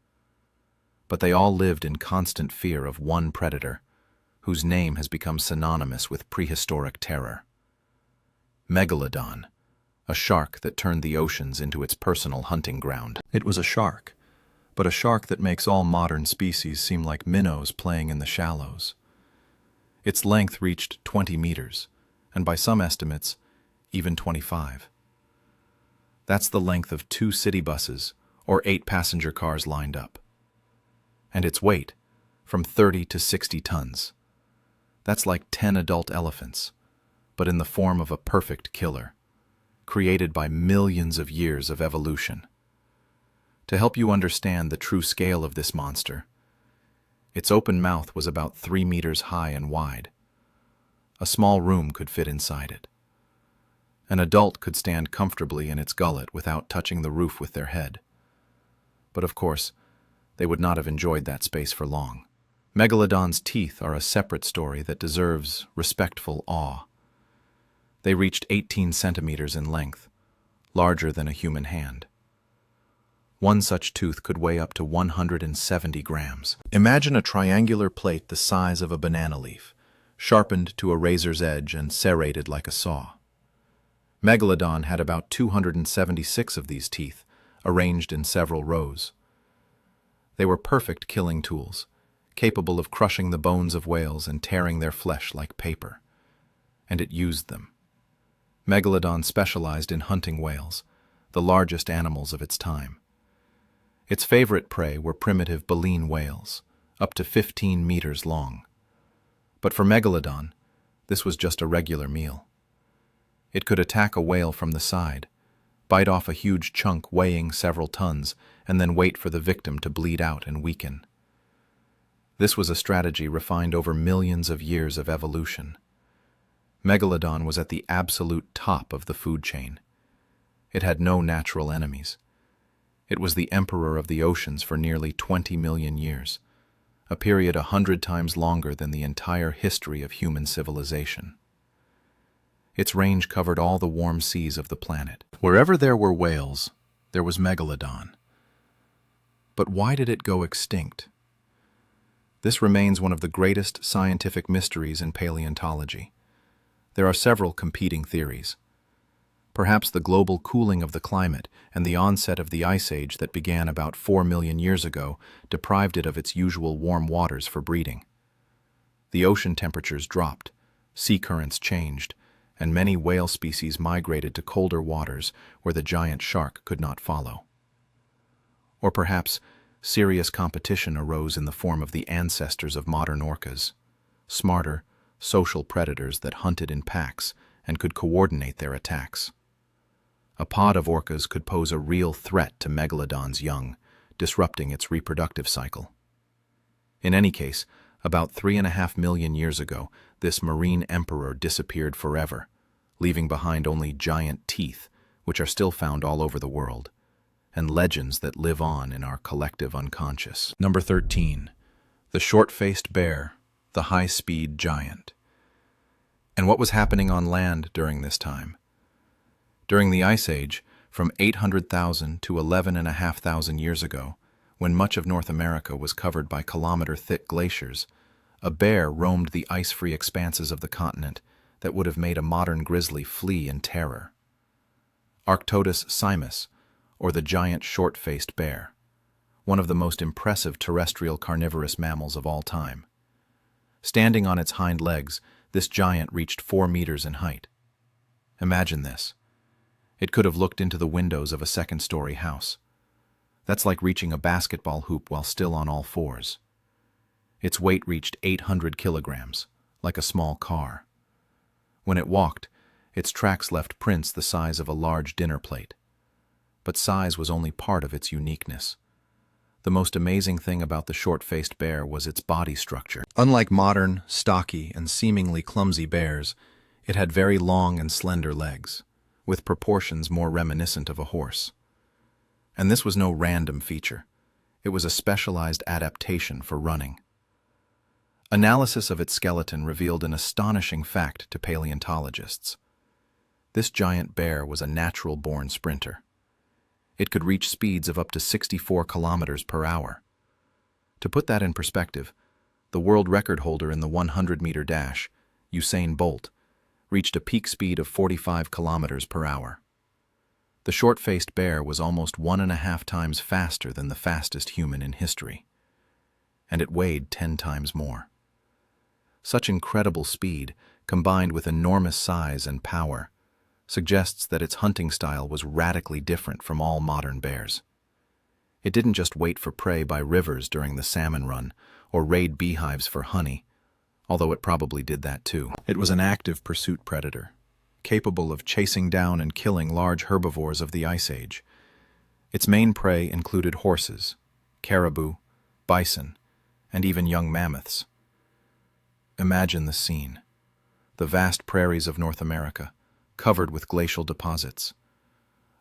But they all lived in constant fear of one predator, whose name has become synonymous with prehistoric terror. Megalodon, a shark that turned the oceans into its personal hunting ground. It was a shark, but a shark that makes all modern species seem like minnows playing in the shallows. Its length reached 20 meters, and by some estimates, even 25. That's the length of 2 city buses or 8 passenger cars lined up. And its weight, from 30 to 60 tons. That's like 10 adult elephants, but in the form of a perfect killer, created by millions of years of evolution. To help you understand the true scale of this monster, its open mouth was about 3 meters high and wide. A small room could fit inside it. An adult could stand comfortably in its gullet without touching the roof with their head. But of course, they would not have enjoyed that space for long. Megalodon's teeth are a separate story that deserves respectful awe. They reached 18 centimeters in length, larger than a human hand. One such tooth could weigh up to 170 grams. Imagine a triangular plate the size of a banana leaf, sharpened to a razor's edge and serrated like a saw. Megalodon had about 276 of these teeth, arranged in several rows. They were perfect killing tools, capable of crushing the bones of whales and tearing their flesh like paper. And it used them. Megalodon specialized in hunting whales, the largest animals of its time. Its favorite prey were primitive baleen whales, up to 15 meters long. But for Megalodon, this was just a regular meal. It could attack a whale from the side, bite off a huge chunk weighing several tons, and then wait for the victim to bleed out and weaken. This was a strategy refined over millions of years of evolution. Megalodon was at the absolute top of the food chain. It had no natural enemies. It was the emperor of the oceans for nearly 20 million years, a period 100 times longer than the entire history of human civilization. Its range covered all the warm seas of the planet. Wherever there were whales, there was Megalodon. But why did it go extinct? This remains one of the greatest scientific mysteries in paleontology. There are several competing theories. Perhaps the global cooling of the climate and the onset of the Ice Age that began about 4 million years ago deprived it of its usual warm waters for breeding. The ocean temperatures dropped, sea currents changed, and many whale species migrated to colder waters where the giant shark could not follow. Or perhaps serious competition arose in the form of the ancestors of modern orcas, smarter, social predators that hunted in packs and could coordinate their attacks. A pod of orcas could pose a real threat to Megalodon's young, disrupting its reproductive cycle. In any case, about 3.5 million years ago, this marine emperor disappeared forever, leaving behind only giant teeth, which are still found all over the world, and legends that live on in our collective unconscious. Number 13. The short-faced bear, the high-speed giant. And what was happening on land during this time? During the Ice Age, from 800,000 to 11,500 years ago, when much of North America was covered by kilometer-thick glaciers, a bear roamed the ice-free expanses of the continent that would have made a modern grizzly flee in terror. Arctodus simus, or the giant short-faced bear, one of the most impressive terrestrial carnivorous mammals of all time. Standing on its hind legs, this giant reached 4 meters in height. Imagine this. It could have looked into the windows of a second-story house. That's like reaching a basketball hoop while still on all fours. Its weight reached 800 kilograms, like a small car. When it walked, its tracks left prints the size of a large dinner plate. But size was only part of its uniqueness. The most amazing thing about the short-faced bear was its body structure. Unlike modern, stocky, and seemingly clumsy bears, it had very long and slender legs, with proportions more reminiscent of a horse. And this was no random feature. It was a specialized adaptation for running. Analysis of its skeleton revealed an astonishing fact to paleontologists. This giant bear was a natural-born sprinter. It could reach speeds of up to 64 kilometers per hour. To put that in perspective, the world record holder in the 100-meter dash, Usain Bolt, reached a peak speed of 45 kilometers per hour. The short-faced bear was almost 1.5 times faster than the fastest human in history, and it weighed 10 times more. Such incredible speed, combined with enormous size and power, suggests that its hunting style was radically different from all modern bears. It didn't just wait for prey by rivers during the salmon run or raid beehives for honey, although it probably did that too. It was an active pursuit predator, capable of chasing down and killing large herbivores of the Ice Age. Its main prey included horses, caribou, bison, and even young mammoths. Imagine the scene. The vast prairies of North America, covered with glacial deposits.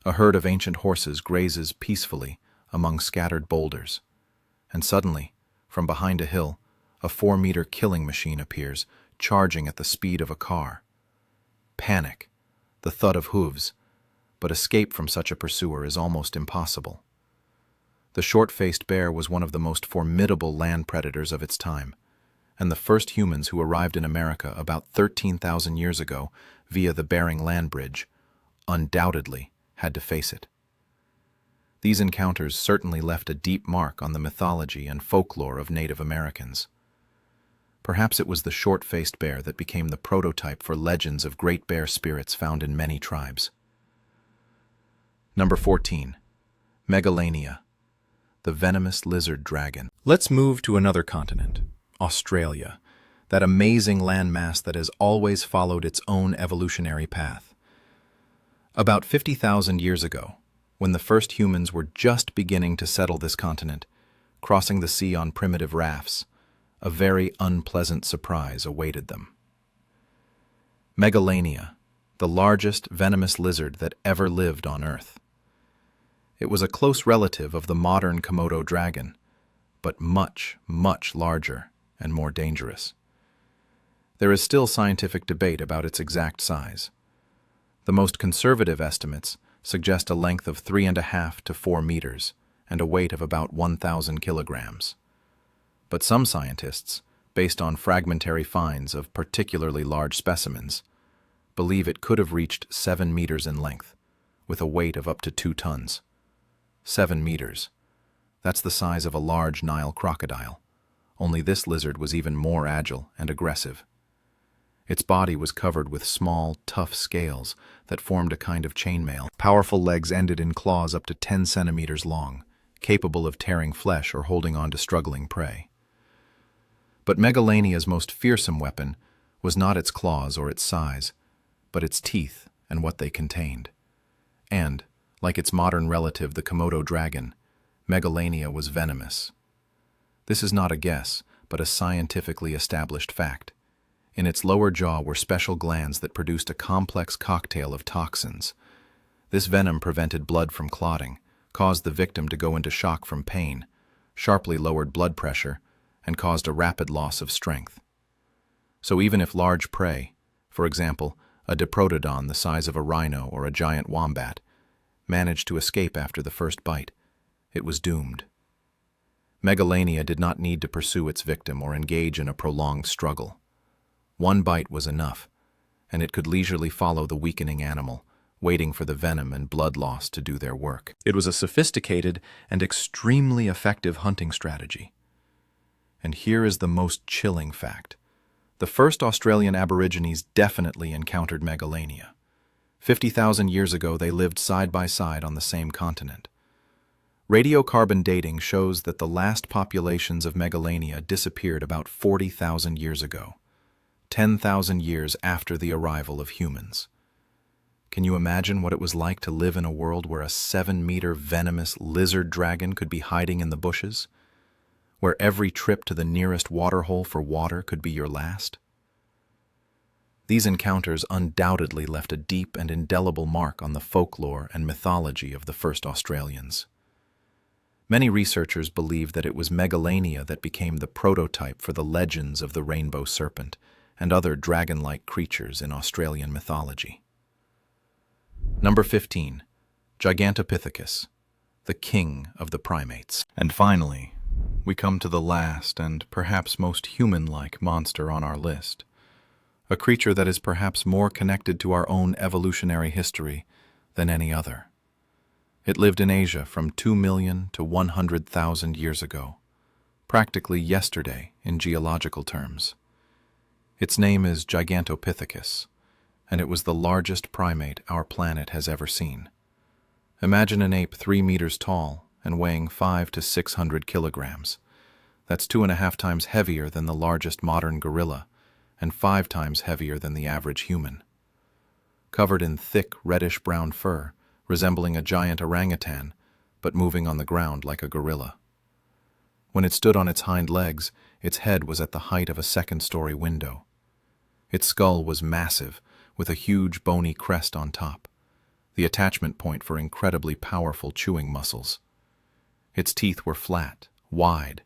A herd of ancient horses grazes peacefully among scattered boulders, and suddenly, from behind a hill, a 4-meter killing machine appears, charging at the speed of a car. Panic, the thud of hooves, but escape from such a pursuer is almost impossible. The short-faced bear was one of the most formidable land predators of its time, and the first humans who arrived in America about 13,000 years ago via the Bering Land Bridge undoubtedly had to face it. These encounters certainly left a deep mark on the mythology and folklore of Native Americans. Perhaps it was the short-faced bear that became the prototype for legends of great bear spirits found in many tribes. Number 14. Megalania, the venomous lizard dragon. Let's move to another continent, Australia, that amazing landmass that has always followed its own evolutionary path. About 50,000 years ago, when the first humans were just beginning to settle this continent, crossing the sea on primitive rafts, a very unpleasant surprise awaited them. Megalania, the largest venomous lizard that ever lived on Earth. It was a close relative of the modern Komodo dragon, but much, much larger and more dangerous. There is still scientific debate about its exact size. The most conservative estimates suggest a length of 3.5 to 4 meters and a weight of about 1,000 kilograms. But some scientists, based on fragmentary finds of particularly large specimens, believe it could have reached 7 meters in length, with a weight of up to 2 tons. 7 meters. That's the size of a large Nile crocodile, only this lizard was even more agile and aggressive. Its body was covered with small, tough scales that formed a kind of chainmail. Powerful legs ended in claws up to 10 centimeters long, capable of tearing flesh or holding on to struggling prey. But Megalania's most fearsome weapon was not its claws or its size, but its teeth and what they contained. And, like its modern relative, the Komodo dragon, Megalania was venomous. This is not a guess, but a scientifically established fact. In its lower jaw were special glands that produced a complex cocktail of toxins. This venom prevented blood from clotting, caused the victim to go into shock from pain, sharply lowered blood pressure, and caused a rapid loss of strength. So even if large prey, for example, a Diprotodon the size of a rhino or a giant wombat, managed to escape after the first bite, it was doomed. Megalania did not need to pursue its victim or engage in a prolonged struggle. One bite was enough, and it could leisurely follow the weakening animal, waiting for the venom and blood loss to do their work. It was a sophisticated and extremely effective hunting strategy. And here is the most chilling fact. The first Australian Aborigines definitely encountered Megalania. 50,000 years ago, they lived side by side on the same continent. Radiocarbon dating shows that the last populations of Megalania disappeared about 40,000 years ago, 10,000 years after the arrival of humans. Can you imagine what it was like to live in a world where a 7-meter venomous lizard dragon could be hiding in the bushes? Where every trip to the nearest waterhole for water could be your last? These encounters undoubtedly left a deep and indelible mark on the folklore and mythology of the first Australians. Many researchers believe that it was Megalania that became the prototype for the legends of the rainbow serpent and other dragon-like creatures in Australian mythology. Number 15. Gigantopithecus, the king of the primates. And finally, we come to the last and perhaps most human-like monster on our list, a creature that is perhaps more connected to our own evolutionary history than any other. It lived in Asia from 2 million to 100,000 years ago, practically yesterday in geological terms. Its name is Gigantopithecus, and it was the largest primate our planet has ever seen. Imagine an ape 3 meters tall and weighing 500 to 600 kilograms. That's 2.5 times heavier than the largest modern gorilla and 5 times heavier than the average human. Covered in thick reddish-brown fur, resembling a giant orangutan, but moving on the ground like a gorilla. When it stood on its hind legs, its head was at the height of a second-story window. Its skull was massive, with a huge bony crest on top, the attachment point for incredibly powerful chewing muscles. Its teeth were flat, wide,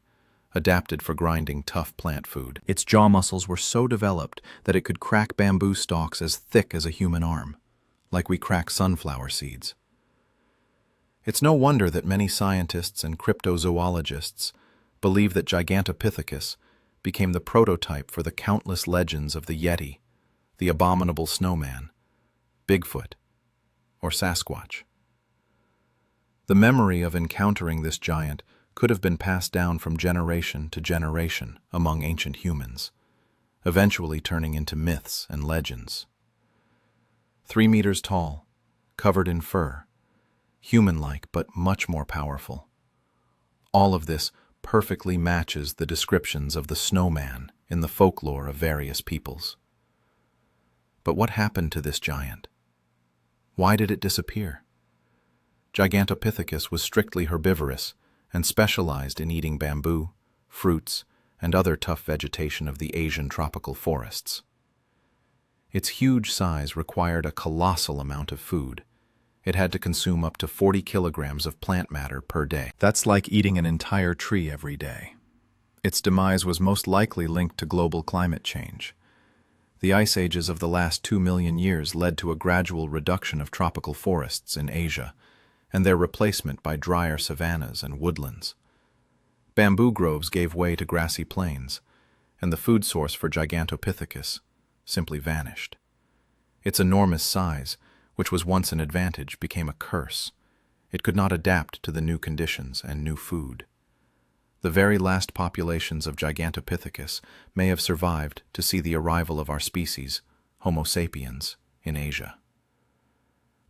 adapted for grinding tough plant food. Its jaw muscles were so developed that it could crack bamboo stalks as thick as a human arm, like we crack sunflower seeds. It's no wonder that many scientists and cryptozoologists believe that Gigantopithecus became the prototype for the countless legends of the Yeti, the abominable snowman, Bigfoot, or Sasquatch. The memory of encountering this giant could have been passed down from generation to generation among ancient humans, eventually turning into myths and legends. 3 meters tall, covered in fur, human-like but much more powerful. All of this perfectly matches the descriptions of the snowman in the folklore of various peoples. But what happened to this giant? Why did it disappear? Gigantopithecus was strictly herbivorous and specialized in eating bamboo, fruits, and other tough vegetation of the Asian tropical forests. Its huge size required a colossal amount of food. It had to consume up to 40 kilograms of plant matter per day. That's like eating an entire tree every day. Its demise was most likely linked to global climate change. The ice ages of the last 2 million years led to a gradual reduction of tropical forests in Asia, and their replacement by drier savannas and woodlands. Bamboo groves gave way to grassy plains, and the food source for Gigantopithecus simply vanished. Its enormous size, which was once an advantage, became a curse. It could not adapt to the new conditions and new food. The very last populations of Gigantopithecus may have survived to see the arrival of our species, Homo sapiens, in Asia.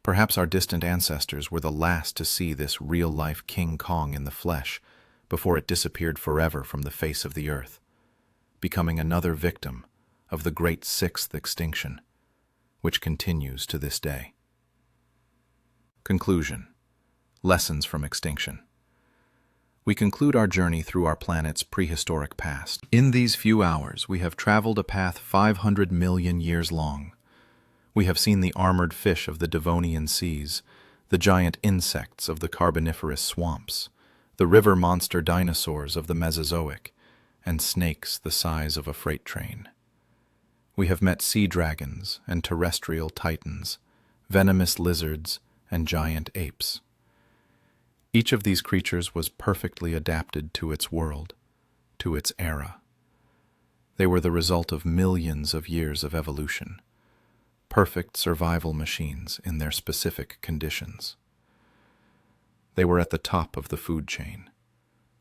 Perhaps our distant ancestors were the last to see this real-life King Kong in the flesh before it disappeared forever from the face of the earth, becoming another victim of the great sixth extinction, which continues to this day. Conclusion. Lessons from extinction. We conclude our journey through our planet's prehistoric past. In these few hours, we have traveled a path 500 million years long. We have seen the armored fish of the Devonian seas, the giant insects of the Carboniferous swamps, the river monster dinosaurs of the Mesozoic, and snakes the size of a freight train. We have met sea dragons and terrestrial titans, venomous lizards, and giant apes. Each of these creatures was perfectly adapted to its world, to its era. They were the result of millions of years of evolution, perfect survival machines in their specific conditions. They were at the top of the food chain.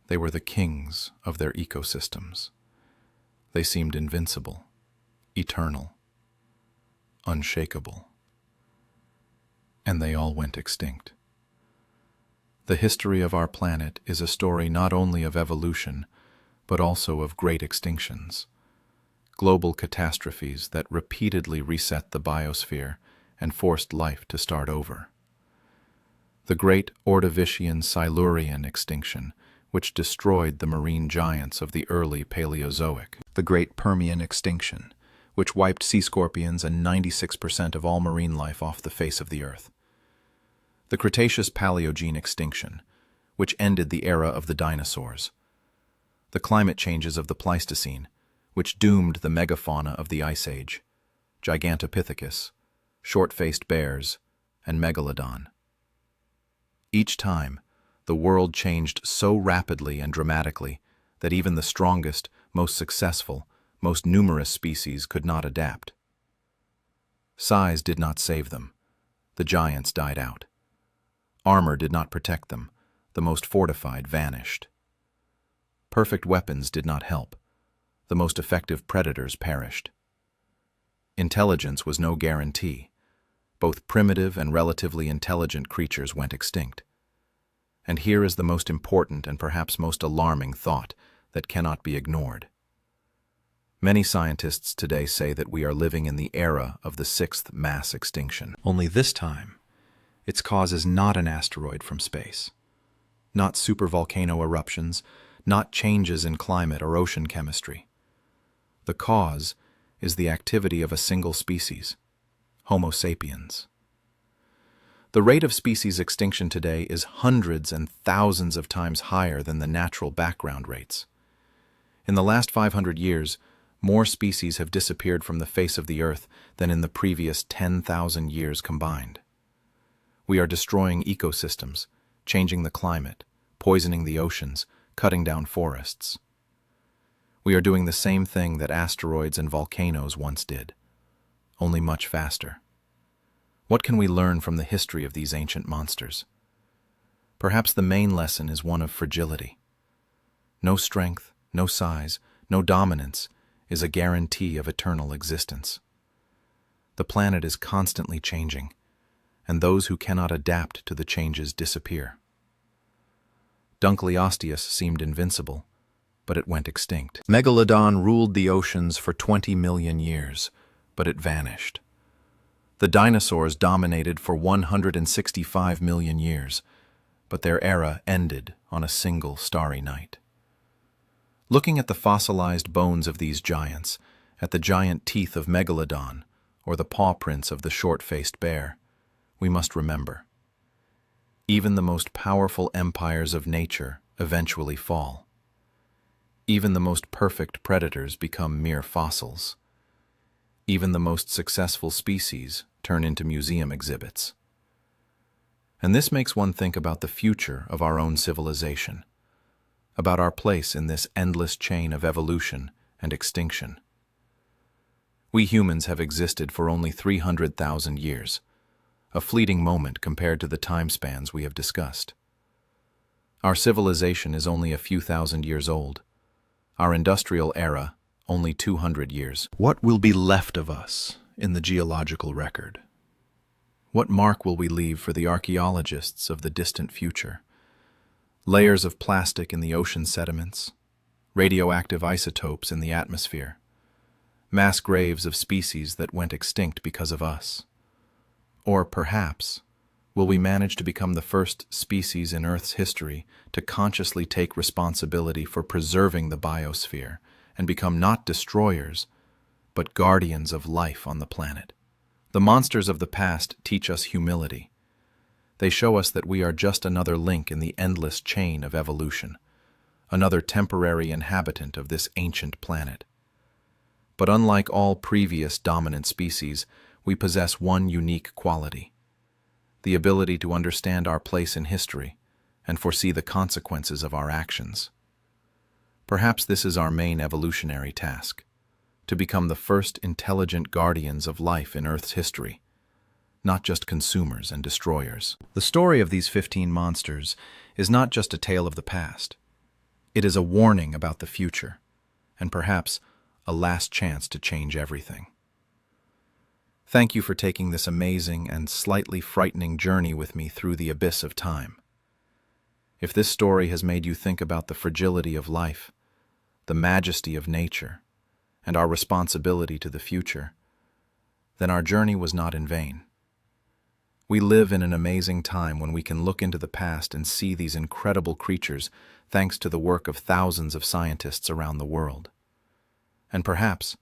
They were the kings of their ecosystems. They seemed invincible, eternal, unshakable. And they all went extinct. The history of our planet is a story not only of evolution, but also of great extinctions, global catastrophes that repeatedly reset the biosphere and forced life to start over. The great Ordovician-Silurian extinction, which destroyed the marine giants of the early Paleozoic. The great Permian extinction, which wiped sea scorpions and 96% of all marine life off the face of the earth. The Cretaceous-Paleogene extinction, which ended the era of the dinosaurs. The climate changes of the Pleistocene, which doomed the megafauna of the Ice Age, Gigantopithecus, short-faced bears, and Megalodon. Each time, the world changed so rapidly and dramatically that even the strongest, most successful, most numerous species could not adapt. Size did not save them. The giants died out. Armor did not protect them. The most fortified vanished. Perfect weapons did not help. The most effective predators perished. Intelligence was no guarantee. Both primitive and relatively intelligent creatures went extinct. And here is the most important and perhaps most alarming thought that cannot be ignored. Many scientists today say that we are living in the era of the sixth mass extinction. Only this time, its cause is not an asteroid from space, not supervolcano eruptions, not changes in climate or ocean chemistry. The cause is the activity of a single species, Homo sapiens. The rate of species extinction today is hundreds and thousands of times higher than the natural background rates. In the last 500 years, more species have disappeared from the face of the Earth than in the previous 10,000 years combined. We are destroying ecosystems, changing the climate, poisoning the oceans, cutting down forests. We are doing the same thing that asteroids and volcanoes once did, only much faster. What can we learn from the history of these ancient monsters? Perhaps the main lesson is one of fragility. No strength, no size, no dominance is a guarantee of eternal existence. The planet is constantly changing, and those who cannot adapt to the changes disappear. Dunkleosteus seemed invincible, but it went extinct. Megalodon ruled the oceans for 20 million years, but it vanished. The dinosaurs dominated for 165 million years, but their era ended on a single starry night. Looking at the fossilized bones of these giants, at the giant teeth of Megalodon, or the paw prints of the short-faced bear, we must remember. Even the most powerful empires of nature eventually fall. Even the most perfect predators become mere fossils. Even the most successful species turn into museum exhibits. And this makes one think about the future of our own civilization, about our place in this endless chain of evolution and extinction. We humans have existed for only 300,000 years, a fleeting moment compared to the time spans we have discussed. Our civilization is only a few thousand years old. Our industrial era, only 200 years. What will be left of us in the geological record? What mark will we leave for the archaeologists of the distant future? Layers of plastic in the ocean sediments, radioactive isotopes in the atmosphere, mass graves of species that went extinct because of us. Or perhaps, will we manage to become the first species in Earth's history to consciously take responsibility for preserving the biosphere and become not destroyers, but guardians of life on the planet? The monsters of the past teach us humility. They show us that we are just another link in the endless chain of evolution, another temporary inhabitant of this ancient planet. But unlike all previous dominant species, we possess one unique quality: the ability to understand our place in history and foresee the consequences of our actions. Perhaps this is our main evolutionary task: to become the first intelligent guardians of life in Earth's history, not just consumers and destroyers. The story of these 15 monsters is not just a tale of the past. It is a warning about the future, and perhaps a last chance to change everything. Thank you for taking this amazing and slightly frightening journey with me through the abyss of time. If this story has made you think about the fragility of life, the majesty of nature, and our responsibility to the future, then our journey was not in vain. We live in an amazing time when we can look into the past and see these incredible creatures thanks to the work of thousands of scientists around the world. And perhaps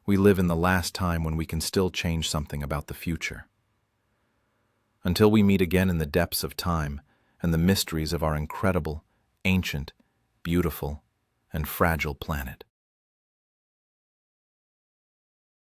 we live in the last time when we can still change something about the future. Until we meet again in the depths of time and the mysteries of our incredible, ancient, beautiful, and fragile planet.